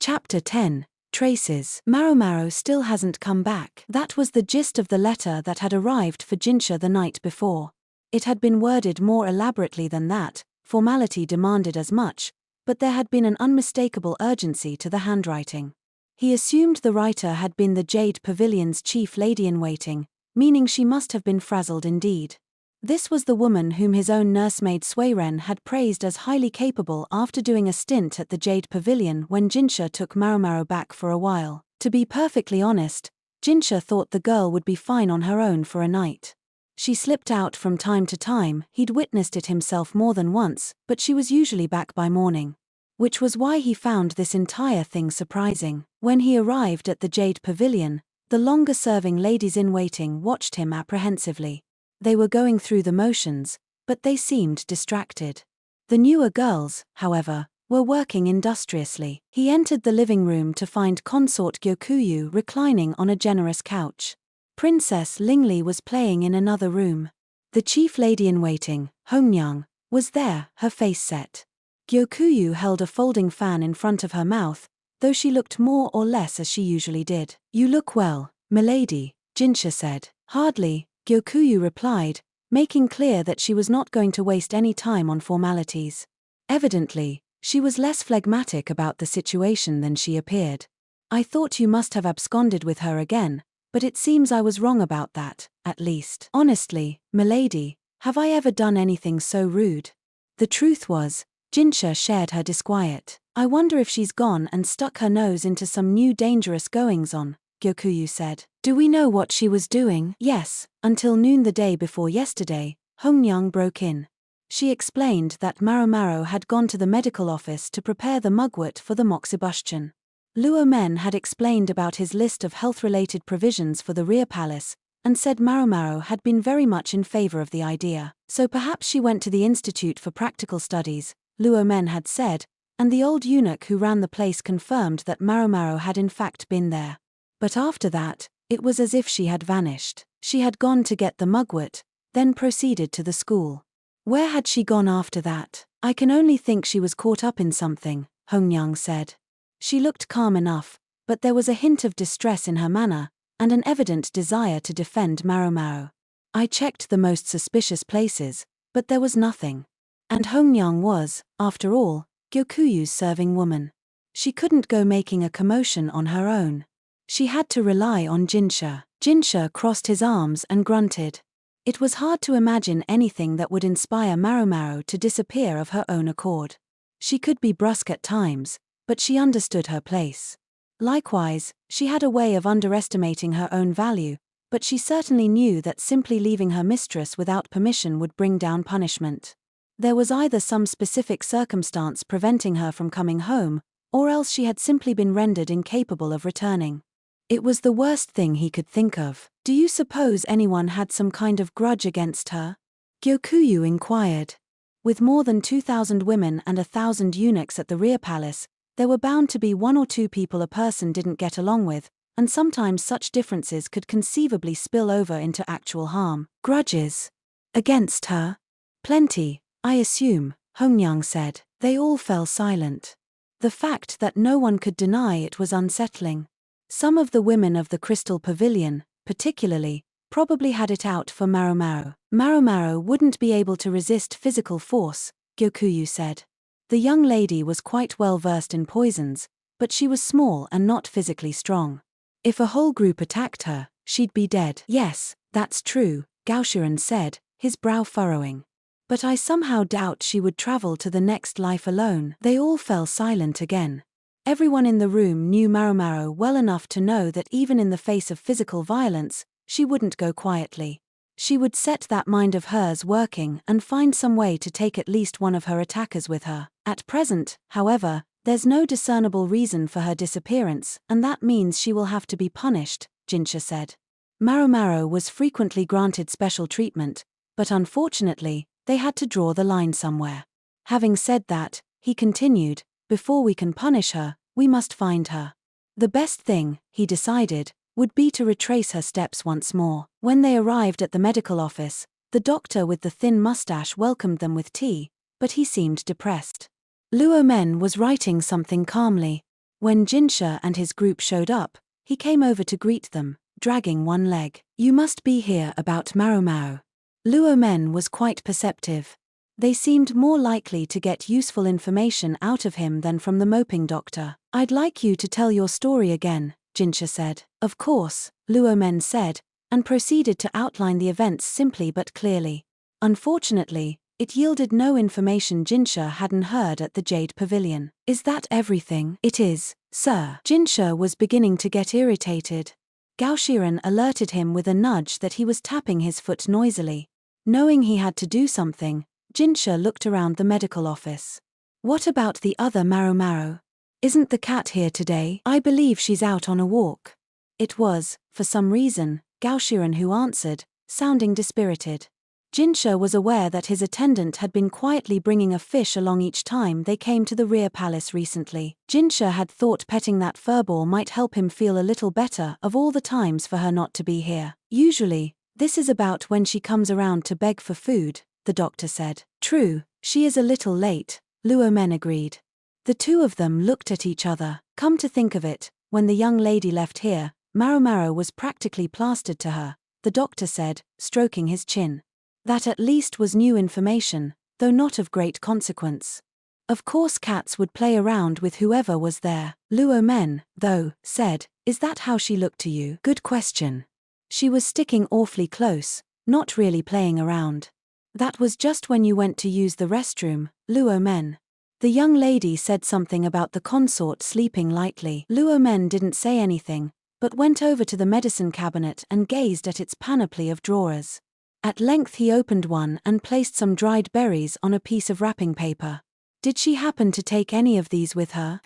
Chapter 10. Traces. Maomao still hasn't come back. That was the gist of the letter that had arrived for Jinshi the night before. It had been worded more elaborately than that, formality demanded as much, but there had been an unmistakable urgency to the handwriting. He assumed the writer had been the Jade Pavilion's chief lady-in-waiting, meaning she must have been frazzled indeed. This was the woman whom his own nursemaid Suiren had praised as highly capable after doing a stint at the Jade Pavilion when Jinshi took Maomao back for a while. To be perfectly honest, Jinshi thought the girl would be fine on her own for a night. She slipped out from time to time, he'd witnessed it himself more than once, but she was usually back by morning. Which was why he found this entire thing surprising. When he arrived at the Jade Pavilion, the longer-serving ladies-in-waiting watched him apprehensively. They were going through the motions, but they seemed distracted. The newer girls, however, were working industriously. He entered the living room to find consort Gyokuyu reclining on a generous couch. Princess Lingli was playing in another room. The chief lady-in-waiting, hougong, was there, her face set. Gyokuyu held a folding fan in front of her mouth, though she looked more or less as she usually did. "You look well, milady," Jinshi said. "Hardly," Gyokuyu replied, making clear that she was not going to waste any time on formalities. Evidently, she was less phlegmatic about the situation than she appeared. "I thought you must have absconded with her again, but it seems I was wrong about that, at least. Honestly, milady, have I ever done anything so rude?" The truth was, Jinshi shared her disquiet. "I wonder if she's gone and stuck her nose into some new dangerous goings-on," Gyokuyu said. "Do we know what she was doing?" "Yes, until noon the day before yesterday," hougong broke in. She explained that Maomao had gone to the medical office to prepare the mugwort for the moxibustion. Luo Men had explained about his list of health-related provisions for the rear palace, and said Maomao had been very much in favor of the idea. "So perhaps she went to the Institute for Practical Studies," Luo Men had said, and the old eunuch who ran the place confirmed that Maomao had in fact been there. But after that, it was as if she had vanished. She had gone to get the mugwort, then proceeded to the school. Where had she gone after that? "I can only think she was caught up in something," hougong said. She looked calm enough, but there was a hint of distress in her manner, and an evident desire to defend Maomao. "I checked the most suspicious places, but there was nothing." And hougong was, after all, Gyokuyu's serving woman. She couldn't go making a commotion on her own. She had to rely on Jinshi. Jinshi crossed his arms and grunted. It was hard to imagine anything that would inspire Maomao to disappear of her own accord. She could be brusque at times, but she understood her place. Likewise, she had a way of underestimating her own value, but she certainly knew that simply leaving her mistress without permission would bring down punishment. There was either some specific circumstance preventing her from coming home, or else she had simply been rendered incapable of returning. It was the worst thing he could think of. "Do you suppose anyone had some kind of grudge against her?" Gyokuyu inquired. With more than 2,000 women and 1,000 eunuchs at the rear palace, there were bound to be one or two people a person didn't get along with, and sometimes such differences could conceivably spill over into actual harm. "Grudges? Against her?" "Plenty, I assume," hougong said. They all fell silent. The fact that no one could deny it was unsettling. Some of the women of the Crystal Pavilion, particularly, probably had it out for Maomao. Maomao wouldn't be able to resist physical force, Gyokuyu said. The young lady was quite well versed in poisons, but she was small and not physically strong. If a whole group attacked her, she'd be dead. "Yes, that's true," Gaoshuren said, his brow furrowing. "But I somehow doubt she would travel to the next life alone." They all fell silent again. Everyone in the room knew Maomao well enough to know that even in the face of physical violence, she wouldn't go quietly. She would set that mind of hers working and find some way to take at least one of her attackers with her. At present, however, there's no discernible reason for her disappearance, and that means she will have to be punished, Jinshi said. Maomao was frequently granted special treatment, but unfortunately, they had to draw the line somewhere. Having said that, he continued, before we can punish her, we must find her. The best thing, he decided, would be to retrace her steps once more. When they arrived at the medical office, the doctor with the thin mustache welcomed them with tea, but he seemed depressed. Luo Men was writing something calmly. When Jinshi and his group showed up, he came over to greet them, dragging one leg. "You must be here about Maomao." Luo Men was quite perceptive. They seemed more likely to get useful information out of him than from the moping doctor. "I'd like you to tell your story again," Jinshi said. "Of course," Luo Men said, and proceeded to outline the events simply but clearly. Unfortunately, it yielded no information Jinshi hadn't heard at the Jade Pavilion. "Is that everything?" "It is, sir." Jinshi was beginning to get irritated. Gaoshiren alerted him with a nudge that he was tapping his foot noisily. Knowing he had to do something, Jinshi looked around the medical office. "What about the other Maomao? Isn't the cat here today?" "I believe she's out on a walk." It was, for some reason, Gaoshiren who answered, sounding dispirited. Jinshi was aware that his attendant had been quietly bringing a fish along each time they came to the rear palace recently. Jinshi had thought petting that furball might help him feel a little better of all the times for her not to be here. "Usually, this is about when she comes around to beg for food," the doctor said. "True, she is a little late," Luo Men agreed. The two of them looked at each other. Come to think of it, when the young lady left here, Maomao was practically plastered to her, the doctor said, stroking his chin. That at least was new information, though not of great consequence. Of course cats would play around with whoever was there. Luo Men, though, said, "Is that how she looked to you?" "Good question." "She was sticking awfully close, not really playing around." "That was just when you went to use the restroom," Luo Men. The young lady said something about the consort sleeping lightly. Luo Men didn't say anything, but went over to the medicine cabinet and gazed at its panoply of drawers. At length he opened one and placed some dried berries on a piece of wrapping paper. "Did she happen to take any of these with her?"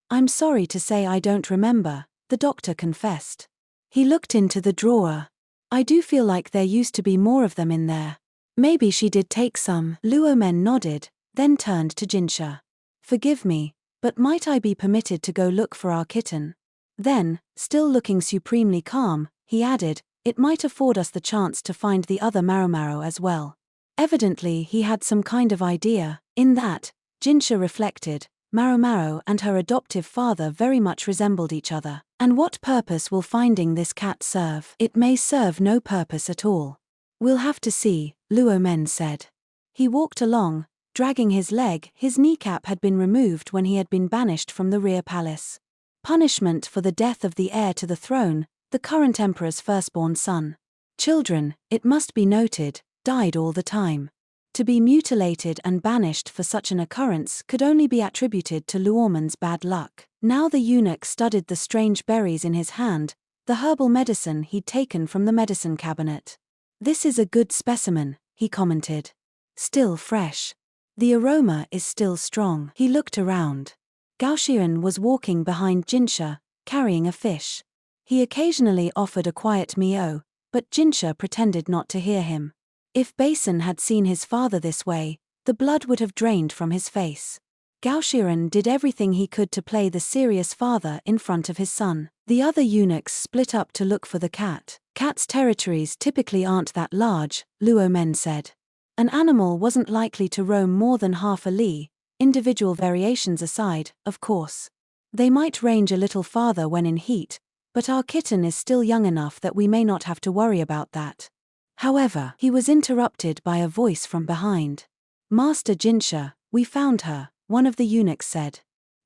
"I'm sorry to say I don't remember," the doctor confessed. He looked into the drawer. "I do feel like there used to be more of them in there. Maybe she did take some." Luo Men nodded, then turned to Jinshi. "Forgive me, but might I be permitted to go look for our kitten?" Then, still looking supremely calm, he added, "It might afford us the chance to find the other Maomao as well." Evidently he had some kind of idea. In that, Jinshi reflected, Maomao and her adoptive father very much resembled each other. And what purpose will finding this cat serve? "It may serve no purpose at all. We'll have to see," Luo Men said. He walked along, dragging his leg. His kneecap had been removed when he had been banished from the rear palace. Punishment for the death of the heir to the throne, the current emperor's firstborn son. Children, it must be noted, died all the time. To be mutilated and banished for such an occurrence could only be attributed to Luomen's bad luck. Now the eunuch studied the strange berries in his hand, the herbal medicine he'd taken from the medicine cabinet. "This is a good specimen," he commented. "Still fresh. The aroma is still strong." He looked around. Gaoshiren was walking behind Jinshi, carrying a fish. He occasionally offered a quiet meow, but Jinshi pretended not to hear him. If Basin had seen his father this way, the blood would have drained from his face. Gaoshiren did everything he could to play the serious father in front of his son. The other eunuchs split up to look for the cat. "Cats' territories typically aren't that large," Luo Men said. "An animal wasn't likely to roam more than half a li, individual variations aside, of course. They might range a little farther when in heat, but our kitten is still young enough that we may not have to worry about that." However, he was interrupted by a voice from behind. "Master Jinshi, we found her," one of the eunuchs said.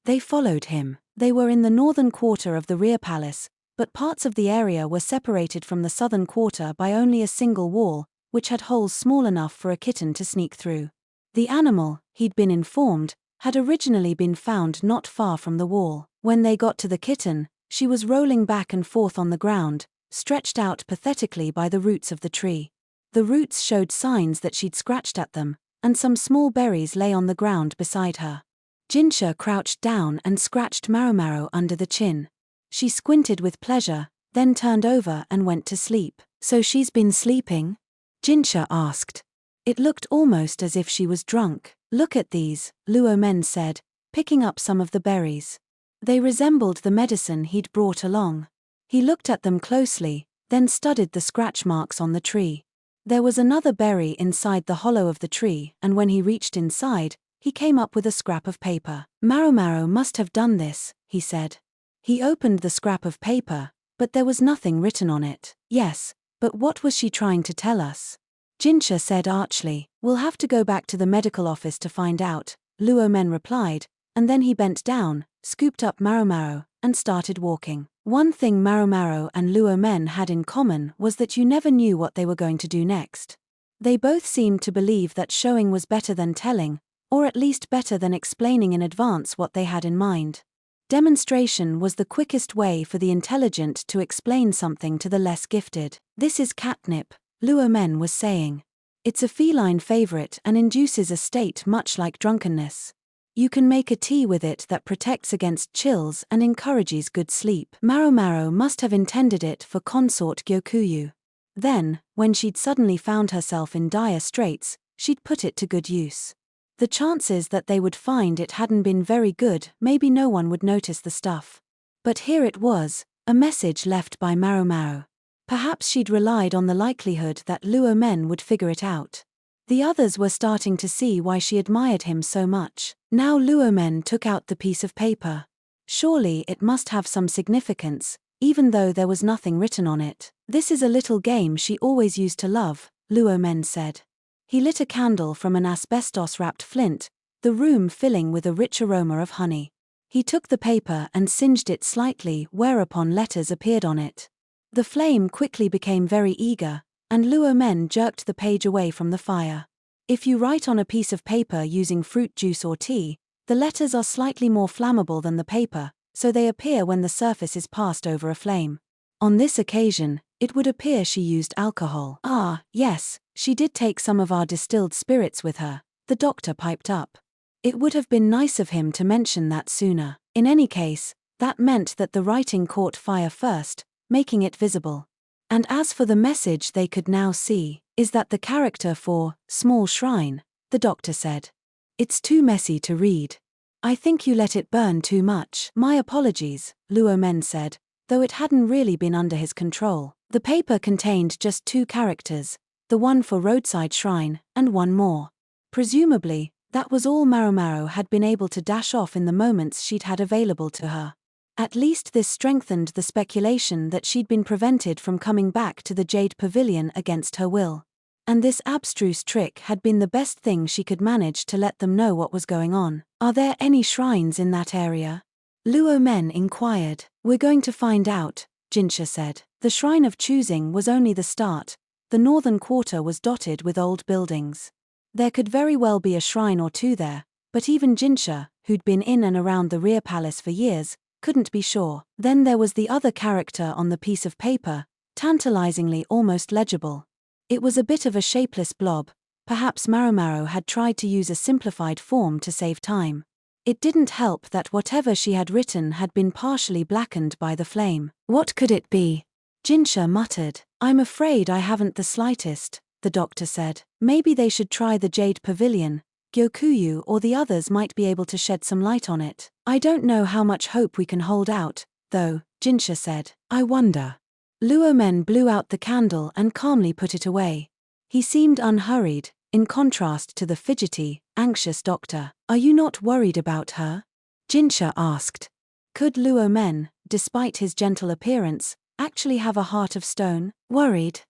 They followed him. They were in the northern quarter of the rear palace, but parts of the area were separated from the southern quarter by only a single wall, which had holes small enough for a kitten to sneak through. The animal, he'd been informed, had originally been found not far from the wall. When they got to the kitten, she was rolling back and forth on the ground, stretched out pathetically by the roots of the tree. The roots showed signs that she'd scratched at them, and some small berries lay on the ground beside her. Jinshi crouched down and scratched Maomao under the chin. She squinted with pleasure, then turned over and went to sleep. "So she's been sleeping?" Jinshi asked. It looked almost as if she was drunk. "Look at these," Luo Men said, picking up some of the berries. They resembled the medicine he'd brought along. He looked at them closely, then studied the scratch marks on the tree. There was another berry inside the hollow of the tree, and when he reached inside, he came up with a scrap of paper. "Maomao must have done this," he said. He opened the scrap of paper, but there was nothing written on it. Yes, but what was she trying to tell us? Jinshi said archly. We'll have to go back to the medical office to find out, Luo Men replied, and then he bent down, scooped up Maomao, and started walking. One thing Maomao and Luo Men had in common was that you never knew what they were going to do next. They both seemed to believe that showing was better than telling, or at least better than explaining in advance what they had in mind. Demonstration was the quickest way for the intelligent to explain something to the less gifted. This is catnip, Luo Men was saying. It's a feline favorite and induces a state much like drunkenness. You can make a tea with it that protects against chills and encourages good sleep. Maomao must have intended it for consort Gyokuyu. Then, when she'd suddenly found herself in dire straits, she'd put it to good use. The chances that they would find it hadn't been very good, maybe no one would notice the stuff. But here it was, a message left by Maomao. Perhaps she'd relied on the likelihood that Luo Men would figure it out. The others were starting to see why she admired him so much. Now Luo Men took out the piece of paper. Surely it must have some significance, even though there was nothing written on it. This is a little game she always used to love, Luo Men said. He lit a candle from an asbestos-wrapped flint, the room filling with a rich aroma of honey. He took the paper and singed it slightly, whereupon letters appeared on it. The flame quickly became very eager, and Luo Men jerked the page away from the fire. If you write on a piece of paper using fruit juice or tea, the letters are slightly more flammable than the paper, so they appear when the surface is passed over a flame. On this occasion, it would appear she used alcohol. Ah, yes, she did take some of our distilled spirits with her, the doctor piped up. It would have been nice of him to mention that sooner. In any case, that meant that the writing caught fire first, making it visible. And as for the message they could now see, is that the character for small shrine, the doctor said. It's too messy to read. I think you let it burn too much. My apologies, Luo Men said, though it hadn't really been under his control. The paper contained just 2 characters, the one for roadside shrine, and one more. Presumably, that was all Maomao had been able to dash off in the moments she'd had available to her. At least this strengthened the speculation that she'd been prevented from coming back to the Jade Pavilion against her will. And this abstruse trick had been the best thing she could manage to let them know what was going on. Are there any shrines in that area? Luo Men inquired. We're going to find out, Jinshi said. The shrine of choosing was only the start. The northern quarter was dotted with old buildings. There could very well be a shrine or two there, but even Jinshi, who'd been in and around the rear palace for years, couldn't be sure. Then there was the other character on the piece of paper, tantalizingly almost legible. It was a bit of a shapeless blob. Perhaps Maomao had tried to use a simplified form to save time. It didn't help that whatever she had written had been partially blackened by the flame. What could it be? Jinshi muttered. I'm afraid I haven't the slightest, the doctor said. Maybe they should try the Jade Pavilion. Gyokuyu or the others might be able to shed some light on it. I don't know how much hope we can hold out, though, Jinshi said. I wonder. Luo Men blew out the candle and calmly put it away. He seemed unhurried, in contrast to the fidgety, anxious doctor. Are you not worried about her? Jinshi asked. Could Luo Men, despite his gentle appearance, actually have a heart of stone? Worried?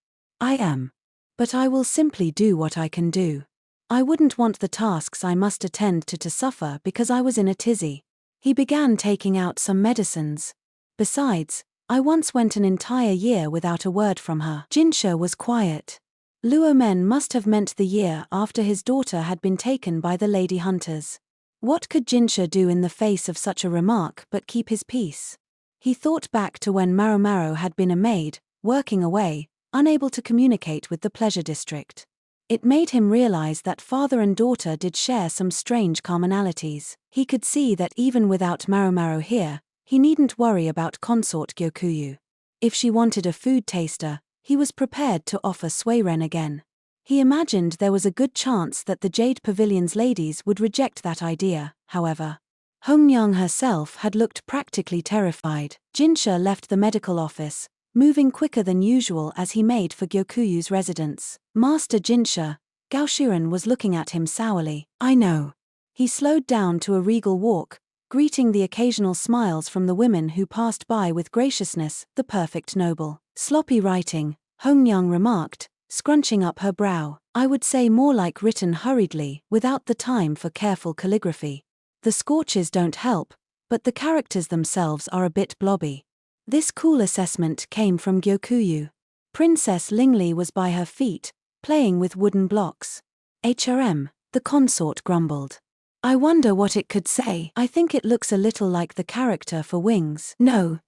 I am. But I will simply do what I can do. I wouldn't want the tasks I must attend to suffer because I was in a tizzy. He began taking out some medicines. Besides, I once went an entire year without a word from her. Jinshi was quiet. Luo Men must have meant the year after his daughter had been taken by the lady hunters. What could Jinshi do in the face of such a remark but keep his peace? He thought back to when Maomao had been a maid, working away, unable to communicate with the pleasure district. It made him realize that father and daughter did share some strange commonalities. He could see that even without Maomao here, he needn't worry about consort Gyokuyu. If she wanted a food taster, he was prepared to offer Suiren again. He imagined there was a good chance that the Jade Pavilion's ladies would reject that idea, however. Hongyang herself had looked practically terrified. Jinshi left the medical office, moving quicker than usual as he made for Gyokuyu's residence. Master Jinshi, Gaoshuren was looking at him sourly. I know. He slowed down to a regal walk, greeting the occasional smiles from the women who passed by with graciousness, the perfect noble. Sloppy writing, hougong remarked, scrunching up her brow. I would say more like written hurriedly, without the time for careful calligraphy. The scorches don't help, but the characters themselves are a bit blobby. This cool assessment came from Gyokuyu. Princess Lingli was by her feet, playing with wooden blocks. The consort grumbled. I wonder what it could say. I think it looks a little like the character for wings. No.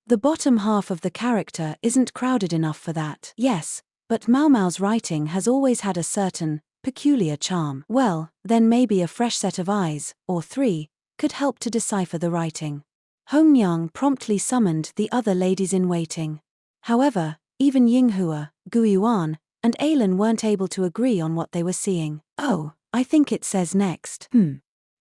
The bottom half of the character isn't crowded enough for that. Yes, but Maomao's writing has always had a certain, peculiar charm. Well, then maybe a fresh set of eyes, or 3, could help to decipher the writing. Hougong promptly summoned the other ladies-in-waiting. However, even Yinghua, Guiyuan, and Ailin weren't able to agree on what they were seeing. Oh, I think it says next.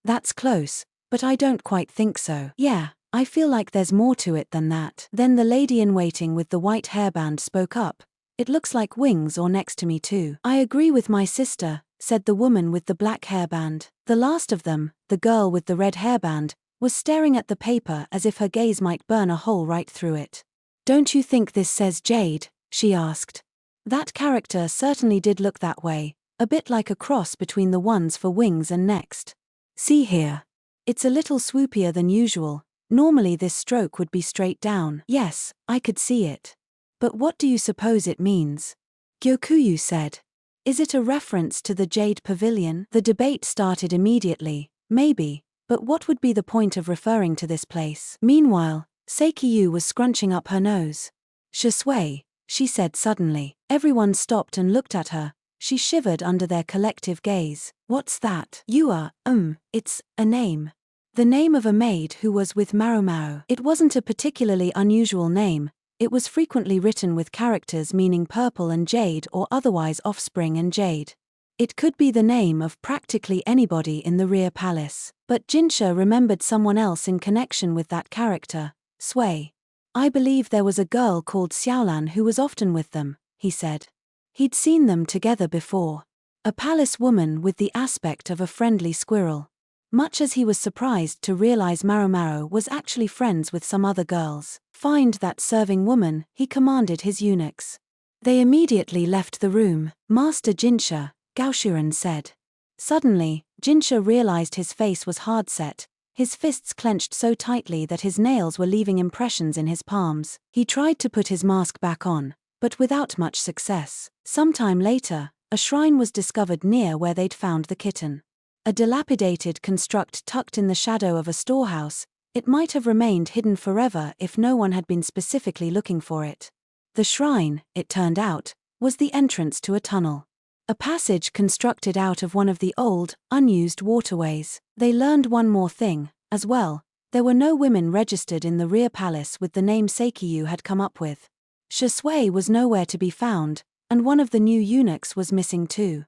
That's close, but I don't quite think so. Yeah, I feel like there's more to it than that. Then the lady-in-waiting with the white hairband spoke up. It looks like wings or next to me too. I agree with my sister, said the woman with the black hairband. The last of them, the girl with the red hairband, was staring at the paper as if her gaze might burn a hole right through it. Don't you think this says jade? She asked. That character certainly did look that way, a bit like a cross between the ones for wings and next. See here. It's a little swoopier than usual. Normally this stroke would be straight down. Yes, I could see it. But what do you suppose it means? Gyokuyu said. Is it a reference to the Jade Pavilion? The debate started immediately. Maybe, but what would be the point of referring to this place? Meanwhile, Seikiyu was scrunching up her nose. Shisui, she said suddenly. Everyone stopped and looked at her. She shivered under their collective gaze. What's that? You are, it's a name. The name of a maid who was with Maomao. It wasn't a particularly unusual name. It was frequently written with characters meaning purple and jade or otherwise offspring and jade. It could be the name of practically anybody in the rear palace. But Jinshi remembered someone else in connection with that character, Sui. I believe there was a girl called Xiaolan who was often with them, he said. He'd seen them together before. A palace woman with the aspect of a friendly squirrel. Much as he was surprised to realize Maomao was actually friends with some other girls. Find that serving woman, he commanded his eunuchs. They immediately left the room. Master Jinshi, Gaoshuren said. Suddenly, Jinshi realized his face was hard set, his fists clenched so tightly that his nails were leaving impressions in his palms. He tried to put his mask back on, but without much success. Sometime later, a shrine was discovered near where they'd found the kitten. A dilapidated construct tucked in the shadow of a storehouse, it might have remained hidden forever if no one had been specifically looking for it. The shrine, it turned out, was the entrance to a tunnel. A passage constructed out of one of the old, unused waterways. They learned one more thing, as well. There were no women registered in the rear palace with the name Seikiyu had come up with. Shisui was nowhere to be found, and one of the new eunuchs was missing too.